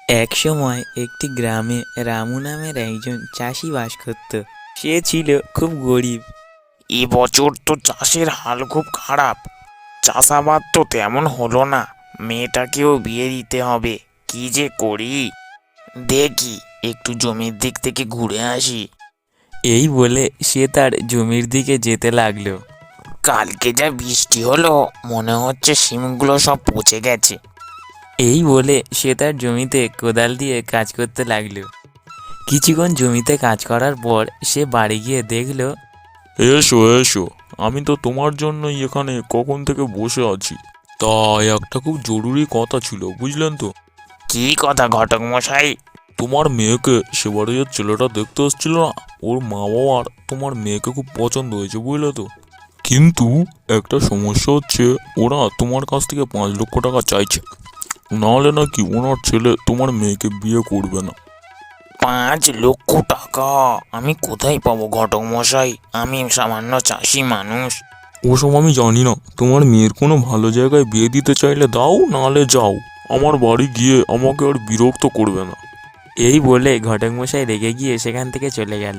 এক সময় একটি গ্রামে রামু নামের একজন চাষি বাস করত। সে ছিল খুব গরিব। এবছর তো চাষের হাল খুব খারাপ। চাষাবাদ তো তেমন হলো না। মেয়েটাকেও বিয়ে দিতে হবে। কি যে করি, দেখি একটু জমির দিক থেকে ঘুরে আসি। এই বলে সে তার জমির দিকে যেতে লাগলো। কালকে যা বৃষ্টি হলো, মনে হচ্ছে শিমগুলো সব পচে গেছে। এই বলে সে তার জমিতে কোদাল দিয়ে কাজ করতে লাগলো। কিছুক্ষণ জমিতে কাজ করার পর সে বাড়ি গিয়ে দেখলো। এসো এসো, আমি তো তোমার জন্যই এখানে কখন থেকে বসে আছি। তা একটা খুব জরুরি কথা ছিল, বুঝলেন তো? কি কথা ঘটক মশাই? তোমার মেয়েকে সেবারে যে ছেলেটা দেখতে এসেছিল না, ওর মা বাবার তোমার মেয়েকে খুব পছন্দ হয়েছে, বুঝলে তো? কিন্তু একটা সমস্যা হচ্ছে, ওরা তোমার কাছ থেকে 5 লক্ষ টাকা চাইছে। নাহলে নাকি ওনার ছেলে তোমার মেয়েকে বিয়ে করবে না। 5 লক্ষ টাকা আমি কোথায় পাবো ঘটক মশাই? আমি সামান্য চাষি মানুষ। ওসব আমি জানি না। তোমার মেয়ের কোনো ভালো জায়গায় বিয়ে দিতে চাইলে দাও, নাহলে যাও। আমার বাড়ি গিয়ে আমাকে আর বিরক্ত করবে না। এই বলে ঘটক মশাই রেগে গিয়ে সেখান থেকে চলে গেল।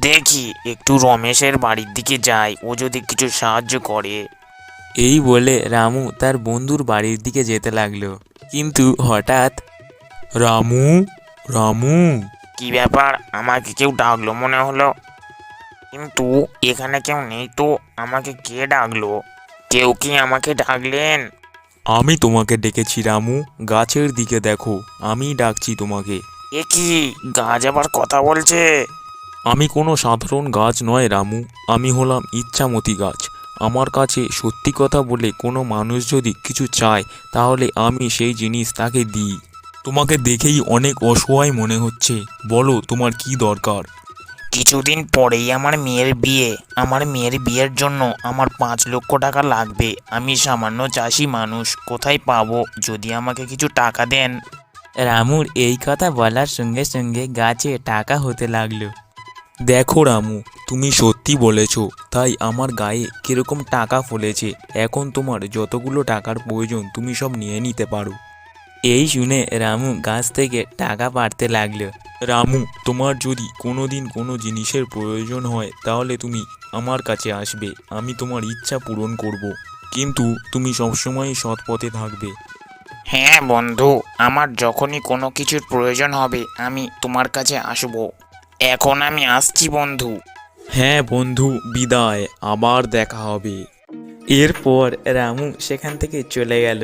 দেখি একটু রমেশের বাড়ির দিকে যাই, ও যদি কিছু সাহায্য করে। এই বলে রামু তার বন্ধুর বাড়ির দিকে যেতে লাগলো। কিন্তু হঠাৎ রামু, রামু। কি ব্যাপার, আমাকে কেউ ডাকলো মনে হলো, কিন্তু এখানে কেউ নেই তো। আমাকে কে ডাকলো? কেউ কি আমাকে ডাকলেন? আমি তোমাকে ডেকেছি রামু, গাছের দিকে দেখো, আমি ডাকছি তোমাকে। এ কি, গাছ আবার কথা বলছে? আমি কোনো সাধারণ গাছ নয় রামু, আমি হলাম ইচ্ছামতি গাছ। আমার কাছে সত্যি কথা বলে কোনো মানুষ যদি কিছু চায়, তাহলে আমি সেই জিনিস তাকে দিই। তোমাকে দেখেই অনেক অসহায় মনে হচ্ছে, বলো তোমার কি দরকার? কিছুদিন পরেই আমার মেয়ের বিয়ে। আমার মেয়ের বিয়ের জন্য আমার 5 লক্ষ টাকা লাগবে। আমি সামান্য চাষি মানুষ, কোথায় পাবো? যদি আমাকে কিছু টাকা দেন। রামুর এই কথা বলার সঙ্গে সঙ্গে গাছে টাকা হতে লাগলো। দেখো রামু, তুমি সত্যি বলেছ, তাই আমার গায়ে কিরকম টাকা ফলেছে। এখন তোমার যতগুলো টাকার প্রয়োজন তুমি সব নিয়ে নিতে পারো। এই শুনে রামু গাছ থেকে টাকা পাড়তে লাগলো। রামু, তোমার যদি কোনো দিন কোনো জিনিসের প্রয়োজন হয়, তাহলে তুমি আমার কাছে আসবে। আমি তোমার ইচ্ছা পূরণ করব। কিন্তু তুমি সবসময় সৎ পথে থাকবে। হ্যাঁ বন্ধু, আমার যখনই কোনো কিছুর প্রয়োজন হবে আমি তোমার কাছে আসবো। এখন আমি আসছি বন্ধু। হ্যাঁ বন্ধু, বিদায়, আবার দেখা হবে। এরপর রামু সেখান থেকে চলে গেল।